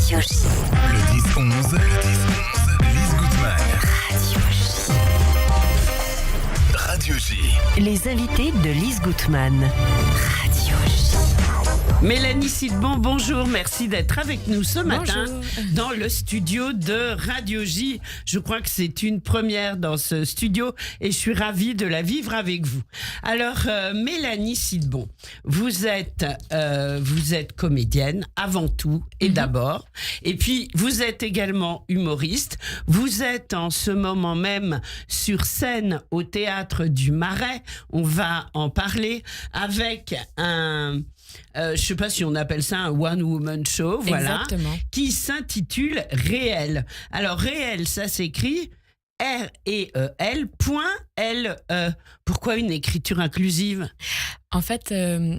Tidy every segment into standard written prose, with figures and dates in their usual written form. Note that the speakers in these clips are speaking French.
Radio J. Le 10-11, Lise Goutman. Radio J. Les invités de Lise Goutman. Radio J. Mélanie Sidbon, bonjour, merci d'être avec nous ce matin Bonjour. dans le studio de Radio J. Je crois que c'est une première dans ce studio et je suis ravie de la vivre avec vous. Alors, Mélanie Sidbon, vous êtes comédienne avant tout et d'abord, et puis vous êtes également humoriste. Vous êtes en ce moment même sur scène au Théâtre du Marais. On va en parler avec un... je ne sais pas si on appelle ça un one-woman show, voilà, Exactement. qui s'intitule Réel. Alors, Réel, ça s'écrit R-E-E-L.L-E. Pourquoi une écriture inclusive ? En fait,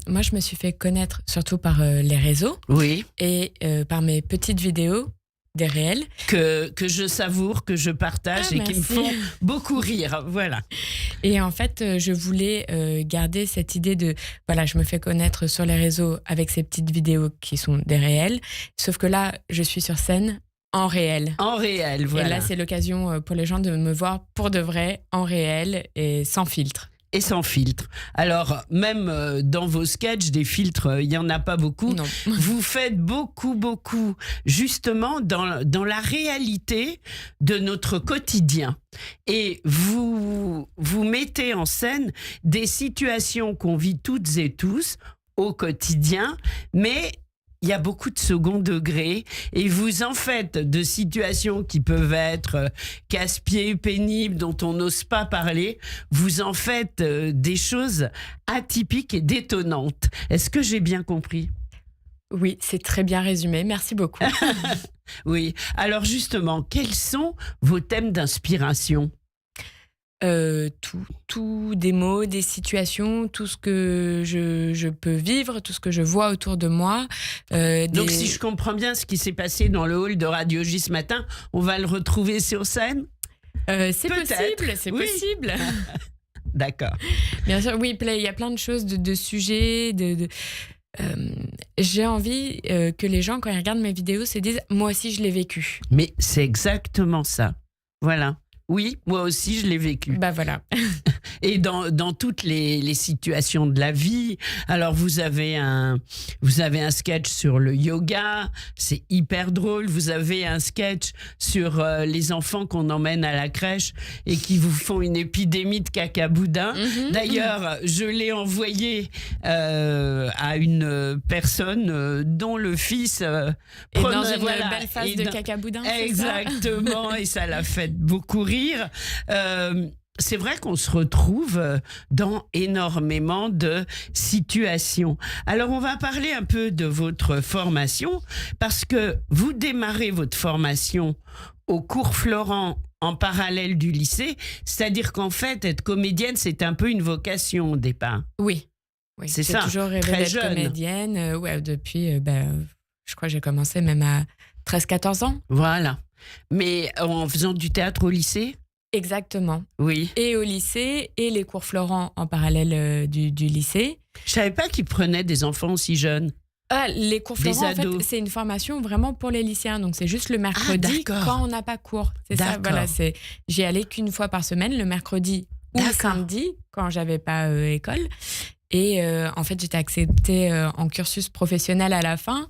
moi, je me suis fait connaître surtout par les réseaux Oui. et par mes petites vidéos des réels. Que je savoure, que je partage et qui me Merci. font beaucoup rire. Voilà. Et en fait, je voulais garder cette idée de... Voilà, je me fais connaître sur les réseaux avec ces petites vidéos qui sont des réels. Sauf que là, je suis sur scène en réel. En réel, voilà. Et là, c'est l'occasion pour les gens de me voir pour de vrai, en réel et sans filtre. Et sans filtre. Alors, même dans vos sketchs, des filtres, il n'y en a pas beaucoup. Non. Vous faites beaucoup, justement, dans la réalité de notre quotidien. Et vous mettez en scène des situations qu'on vit toutes et tous au quotidien, mais... il y a beaucoup de second degré et vous en faites de situations qui peuvent être casse-pieds, pénibles, dont on n'ose pas parler. Vous en faites des choses atypiques et détonnantes. Est-ce que j'ai bien compris ? Oui, c'est très bien résumé. Merci beaucoup. Oui. Alors justement, quels sont vos thèmes d'inspiration ? Tout, des mots, des situations, tout ce que je peux vivre, tout ce que je vois autour de moi. Donc si je comprends bien ce qui s'est passé dans le hall de Radio J ce matin, on va le retrouver sur scène ? C'est Peut-être, possible, c'est oui. possible. D'accord. Bien sûr, oui, il y a plein de choses, de sujets, j'ai envie que les gens, quand ils regardent mes vidéos, se disent « moi aussi, je l'ai vécu Mais c'est exactement ça. Voilà. Oui, moi aussi, je l'ai vécu. ». Bah voilà. Et dans toutes les situations de la vie. Alors, vous avez un sketch sur le yoga, c'est hyper drôle. Vous avez un sketch sur les enfants qu'on emmène à la crèche et qui vous font une épidémie de caca-boudin. D'ailleurs, je l'ai envoyé à une personne dont le fils Et dans une belle phase de caca-boudin, c'est ça ? Exactement, et ça l'a fait beaucoup rire. C'est vrai qu'on se retrouve dans énormément de situations. Alors, on va parler un peu de votre formation, parce que vous démarrez votre formation au cours Florent en parallèle du lycée, c'est-à-dire qu'en fait, être comédienne, c'est un peu une vocation au départ. Oui, C'est j'ai ça, toujours rêvé très d'être jeune. comédienne. Depuis, je crois que j'ai commencé même à 13-14 ans. Voilà. Mais en faisant du théâtre au lycée ? Exactement. Oui. Et au lycée, et les cours Florent en parallèle du lycée. Je savais pas qu'ils prenaient des enfants aussi jeunes. Ah, les cours Des Florent, en ados. fait, c'est une formation vraiment pour les lycéens. Donc, c'est juste le mercredi d'accord. quand on n'a pas cours. C'est ça, D'accord. voilà. J'y allais qu'une fois par semaine, le mercredi ou le D'accord. samedi, quand j'avais pas école. Et en fait, j'étais acceptée en cursus professionnel à la fin.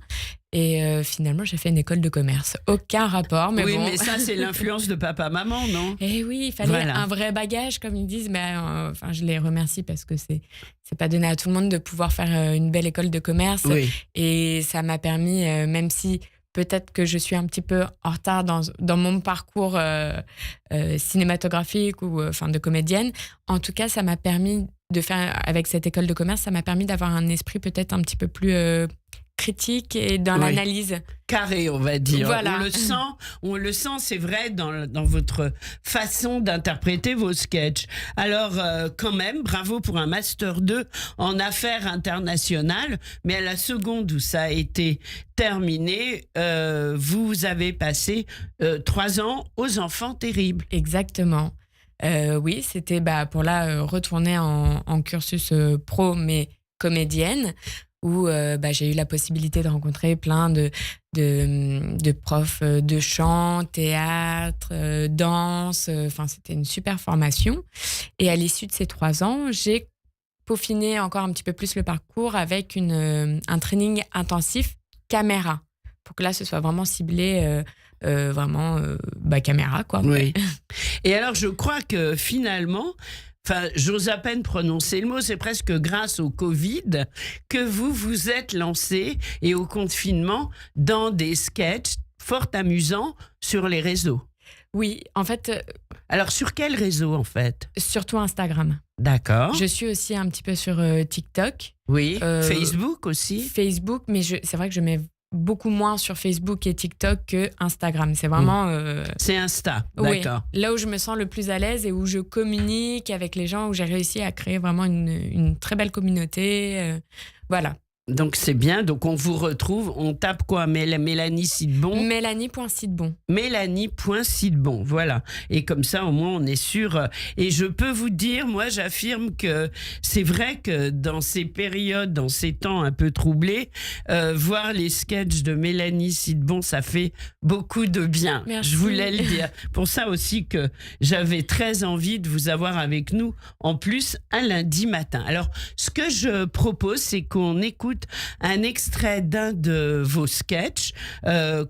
Et finalement, j'ai fait une école de commerce. Aucun rapport, mais oui, bon. mais ça, c'est l'influence de papa-maman, non ? Eh oui, il fallait Voilà. un vrai bagage, comme ils disent. Mais je les remercie parce que c'est pas donné à tout le monde de pouvoir faire une belle école de commerce. Oui. Et ça m'a permis, même si peut-être que je suis un petit peu en retard dans mon parcours cinématographique ou de comédienne, en tout cas, ça m'a permis de faire, avec cette école de commerce, ça m'a permis d'avoir un esprit peut-être un petit peu plus critique et dans Oui. l'analyse. Carré, on va dire. Voilà. On le sent, c'est vrai, dans votre façon d'interpréter vos sketchs. Alors, quand même, bravo pour un Master 2 en affaires internationales, mais à la seconde où ça a été terminé, vous avez passé 3 ans aux enfants terribles. Exactement. Oui, c'était pour retourner en cursus pro, mais comédienne. où j'ai eu la possibilité de rencontrer plein de profs de chant, théâtre, danse. Enfin, c'était une super formation. Et à l'issue de ces 3 ans, j'ai peaufiné encore un petit peu plus le parcours avec un training intensif caméra, pour que là, ce soit vraiment ciblé, caméra, quoi. Oui. Et alors, je crois que finalement, j'ose à peine prononcer le mot, c'est presque grâce au Covid que vous vous êtes lancé et au confinement dans des sketchs fort amusants sur les réseaux. Oui, en fait... Alors, sur quel réseau, en fait ? Surtout Instagram. D'accord. Je suis aussi un petit peu sur TikTok. Oui, Facebook aussi. Facebook, mais c'est vrai que je mets beaucoup moins sur Facebook et TikTok que Instagram. C'est vraiment... C'est Insta, d'accord. Oui, là où je me sens le plus à l'aise et où je communique avec les gens, où j'ai réussi à créer vraiment une très belle communauté. Voilà. Donc c'est bien, donc on vous retrouve, on tape quoi, Mélanie Sidbon ? Mélanie.Sidbon. Mélanie.Sidbon, voilà. Et comme ça, au moins, on est sûr. Et je peux vous dire, moi, j'affirme que c'est vrai que dans ces périodes, dans ces temps un peu troublés, voir les sketchs de Mélanie Sidbon, ça fait beaucoup de bien. Merci. Je voulais le dire. Pour ça aussi que j'avais très envie de vous avoir avec nous, en plus, un lundi matin. Alors, ce que je propose, c'est qu'on écoute un extrait d'un de vos sketchs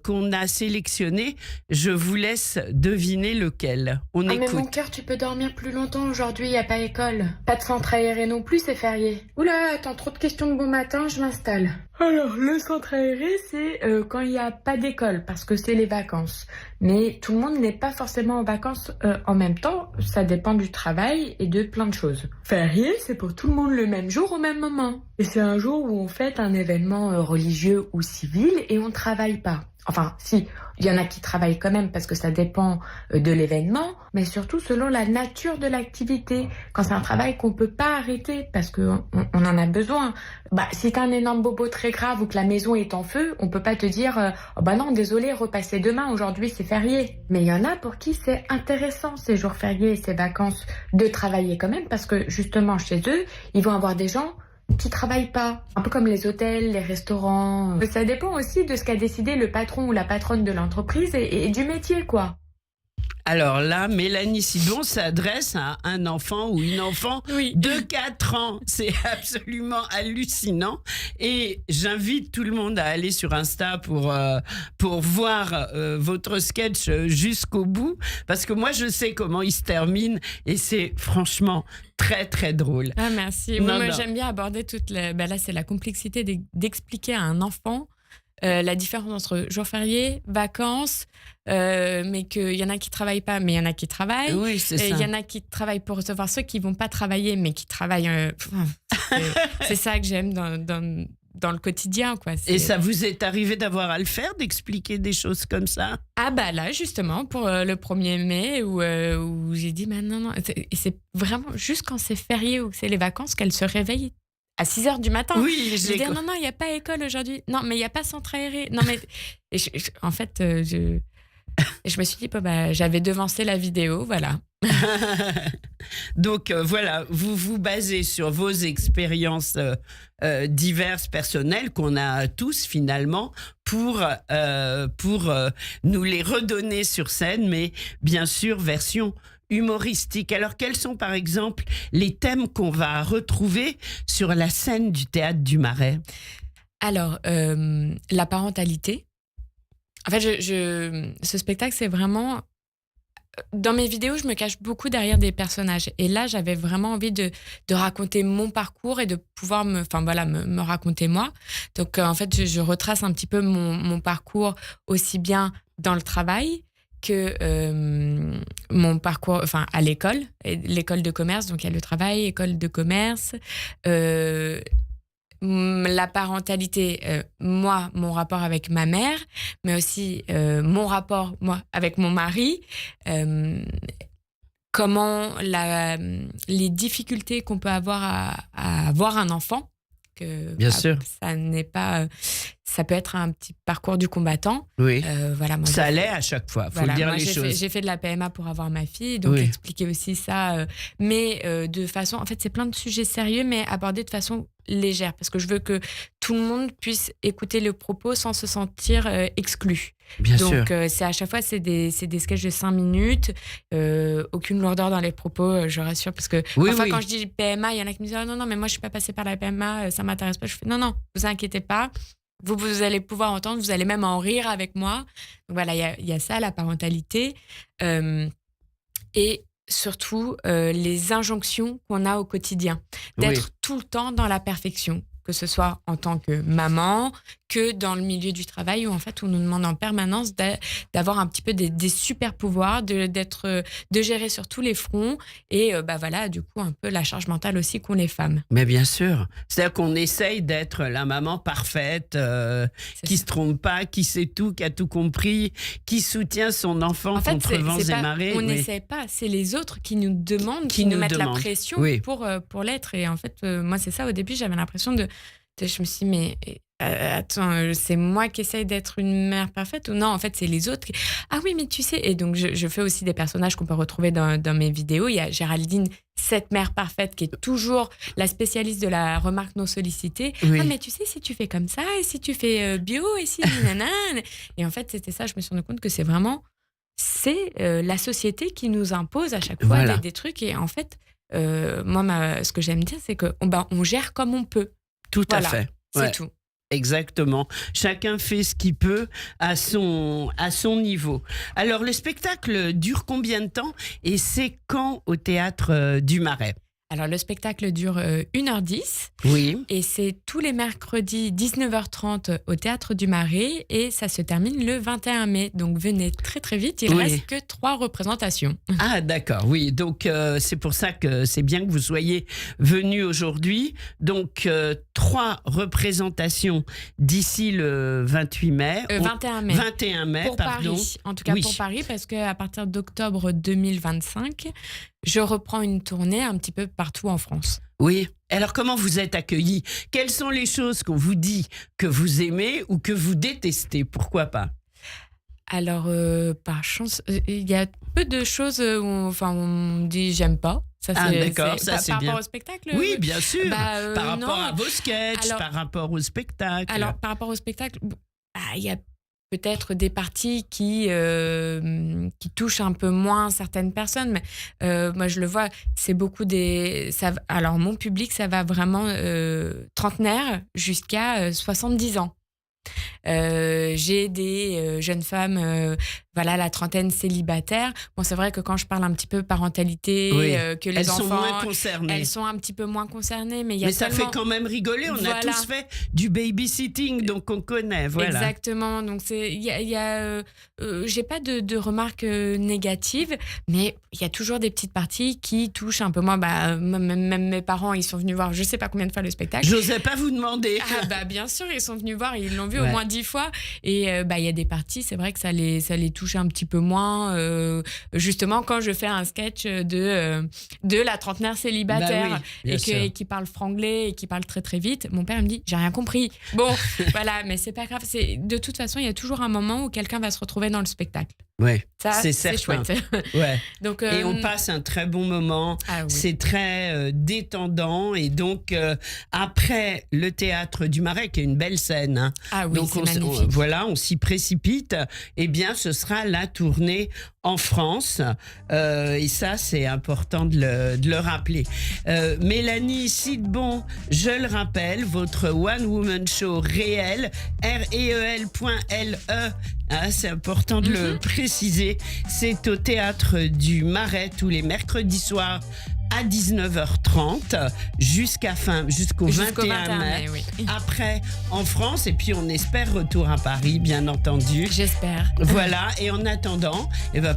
qu'on a sélectionné. Je vous laisse deviner lequel. On écoute. Mais mon cœur, tu peux dormir plus longtemps aujourd'hui, il n'y a pas école. Pas de centre aéré non plus, c'est férié. Oula, attends, trop de questions de bon matin, je m'installe. Alors, le centre aéré, c'est quand il n'y a pas d'école, parce que c'est les vacances. Mais tout le monde n'est pas forcément en vacances en même temps, ça dépend du travail et de plein de choses. Férié, c'est pour tout le monde le même jour au même moment. Et c'est un jour où on fête un événement religieux ou civil et on ne travaille pas. Enfin, si, il y en a qui travaillent quand même parce que ça dépend de l'événement, mais surtout selon la nature de l'activité. Quand c'est un travail qu'on peut pas arrêter parce qu'on en a besoin. Si t'as un énorme bobo très grave ou que la maison est en feu, on peut pas te dire non, désolé, repassez demain, aujourd'hui c'est férié. Mais il y en a pour qui c'est intéressant ces jours fériés et ces vacances de travailler quand même parce que justement chez eux, ils vont avoir des gens qui travaillent pas. Un peu comme les hôtels, les restaurants. Ça dépend aussi de ce qu'a décidé le patron ou la patronne de l'entreprise et du métier, quoi. Alors là, Mélanie Sidbon s'adresse à un enfant ou une enfant de 4 ans. C'est absolument hallucinant. Et j'invite tout le monde à aller sur Insta pour voir votre sketch jusqu'au bout. Parce que moi, je sais comment il se termine. Et c'est franchement très, très drôle. Ah, merci. Moi, j'aime bien aborder là, c'est la complexité d'expliquer à un enfant la différence entre jours fériés, vacances, mais qu'il y en a qui ne travaillent pas, mais il y en a qui travaillent. Oui, c'est ça. Il y en a qui travaillent pour recevoir ceux qui ne vont pas travailler, mais qui travaillent. C'est ça que j'aime dans le quotidien, quoi. Et ça vous est arrivé d'avoir à le faire, d'expliquer des choses comme ça ? Ah là, justement, pour le 1er mai, où j'ai dit, non. Et c'est vraiment juste quand c'est férié ou que c'est les vacances qu'elle se réveille à 6h du matin. Oui, je dis non, il n'y a pas école aujourd'hui. Non, mais il n'y a pas centre aéré. Non, mais... en fait, je me suis dit, j'avais devancé la vidéo, voilà. Donc, voilà, vous vous basez sur vos expériences diverses, personnelles, qu'on a tous finalement, pour nous les redonner sur scène, mais bien sûr, version humoristique. Alors, quels sont, par exemple, les thèmes qu'on va retrouver sur la scène du Théâtre du Marais ? Alors, la parentalité. En fait, ce spectacle, c'est vraiment... Dans mes vidéos, je me cache beaucoup derrière des personnages. Et là, j'avais vraiment envie de raconter mon parcours et de pouvoir me raconter moi. Donc, en fait, je retrace un petit peu mon parcours aussi bien dans le travail que mon parcours à l'école de commerce. Donc, il y a le travail, école de commerce, la parentalité, moi, mon rapport avec ma mère, mais aussi mon rapport, moi, avec mon mari, comment les difficultés qu'on peut avoir à avoir un enfant, que bien sûr. Ça n'est pas... ça peut être un petit parcours du combattant. Oui, voilà, moi, ça l'est à chaque fois, il faut dire les choses. J'ai fait de la PMA pour avoir ma fille, donc expliquer aussi ça, mais de façon... En fait, c'est plein de sujets sérieux, mais abordés de façon légère parce que je veux que tout le monde puisse écouter le propos sans se sentir exclu. Bien sûr. Donc, c'est à chaque fois, c'est des sketchs de 5 minutes. Aucune lourdeur dans les propos, je rassure. Parce que parfois, quand je dis PMA, il y en a qui me disent « Ah non, mais moi, je ne suis pas passée par la PMA, ça ne m'intéresse pas. » Je fais « Non, vous inquiétez pas. Vous allez pouvoir entendre, vous allez même en rire avec moi. » Donc voilà, il y a ça, la parentalité. Et surtout, les injonctions qu'on a au quotidien. D'être tout le temps dans la perfection. Que ce soit en tant que maman, que dans le milieu du travail où en fait on nous demande en permanence d'avoir un petit peu des super pouvoirs, de gérer sur tous les fronts et voilà, du coup un peu la charge mentale aussi qu'ont les femmes. Mais bien sûr, c'est-à-dire qu'on essaye d'être la maman parfaite, qui se trompe pas, qui sait tout, qui a tout compris, qui soutient son enfant en fait, contre vents et marées. On n'essaie pas, c'est les autres qui nous demandent, qui nous mettent la pression pour l'être. Et en fait, moi c'est ça, au début j'avais l'impression je me suis dit, mais attends, c'est moi qui essaye d'être une mère parfaite ou non, en fait, c'est les autres. Ah oui, mais tu sais. Et donc, je fais aussi des personnages qu'on peut retrouver dans mes vidéos. Il y a Géraldine, cette mère parfaite, qui est toujours la spécialiste de la remarque non sollicitée. Oui. Ah, mais tu sais, si tu fais comme ça, et si tu fais bio, et si nanana. Et en fait, c'était ça. Je me suis rendu compte que c'est la société qui nous impose à chaque fois des trucs. Et en fait, moi, ce que j'aime dire, c'est qu'on gère comme on peut. Tout à fait. C'est tout. Exactement. Chacun fait ce qu'il peut à son niveau. Alors, le spectacle dure combien de temps et c'est quand au Théâtre du Marais ? Alors, le spectacle dure 1h10. Oui. Et c'est tous les mercredis 19h30 au Théâtre du Marais et ça se termine le 21 mai. Donc, venez très, très vite. Il ne reste que 3 représentations. Ah, d'accord. Oui. Donc, c'est pour ça que c'est bien que vous soyez venus aujourd'hui. Donc, 3 représentations d'ici le 28 mai. 21 mai. 21 mai, pour Paris. En tout cas, pour Paris, parce qu'à partir d'octobre 2025, je reprends une tournée un petit peu partout en France. Oui. Alors, comment vous êtes accueillis ? Quelles sont les choses qu'on vous dit que vous aimez ou que vous détestez ? Pourquoi pas ? Alors, par chance, il y a peu de choses où on dit « j'aime pas ». Ça, d'accord, ça c'est par bien. rapport au spectacle ? Oui, bien sûr. Par rapport non. à vos sketchs, par rapport au spectacle. Alors, par rapport au spectacle, il y a peut-être des parties qui touchent un peu moins certaines personnes, mais moi je le vois, c'est beaucoup alors mon public, ça va vraiment trentenaire jusqu'à 70 ans. J'ai des jeunes femmes, la trentaine célibataire. Bon, c'est vrai que quand je parle un petit peu parentalité, que les enfants, sont moins concernées. Elles sont un petit peu moins concernées, mais ça fait quand même rigoler. On a tous fait du babysitting, donc on connaît. Voilà. Exactement. Donc j'ai pas de remarques négatives, mais il y a toujours des petites parties qui touchent un peu moins. Même mes parents, ils sont venus voir, je sais pas combien de fois le spectacle. J'osais pas vous demander. Bien sûr, ils sont venus voir, ils l'ont vu au moins 10 fois. Et il y a des parties, c'est vrai que ça les touche un petit peu moins. Justement, quand je fais un sketch de la trentenaire célibataire et qui parle franglais et qui parle très très vite, mon père me dit j'ai rien compris. Bon, voilà, mais c'est pas grave. De toute façon, il y a toujours un moment où quelqu'un va se retrouver dans le spectacle. Ouais, ça, c'est chouette. Ouais. Donc, et on passe un très bon moment. Ah, oui. C'est très détendant. Et donc, après le Théâtre du Marais, qui est une belle scène, hein, ah oui, donc c'est magnifique. on s'y précipite. Eh bien, ce sera la tournée en France. Et ça, c'est important de le rappeler. Mélanie Sidbon, je le rappelle, votre One Woman Show réel, REEL.LE. C'est important de le préciser. C'est au Théâtre du Marais tous les mercredis soirs à 19h30 jusqu'au 21 mai. Oui. Après, en France, et puis on espère retour à Paris, bien entendu. J'espère. Voilà, et en attendant,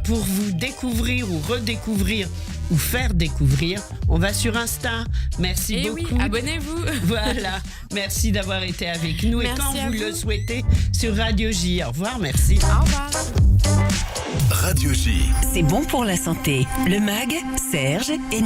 pour vous découvrir ou redécouvrir ou faire découvrir, on va sur Insta. Merci beaucoup. Oui, abonnez-vous. Voilà, merci d'avoir été avec nous. Merci et quand à vous vous le souhaitez, sur Radio J. Au revoir, merci. Au revoir. Radio J. C'est bon pour la santé. Le MAG, Serge et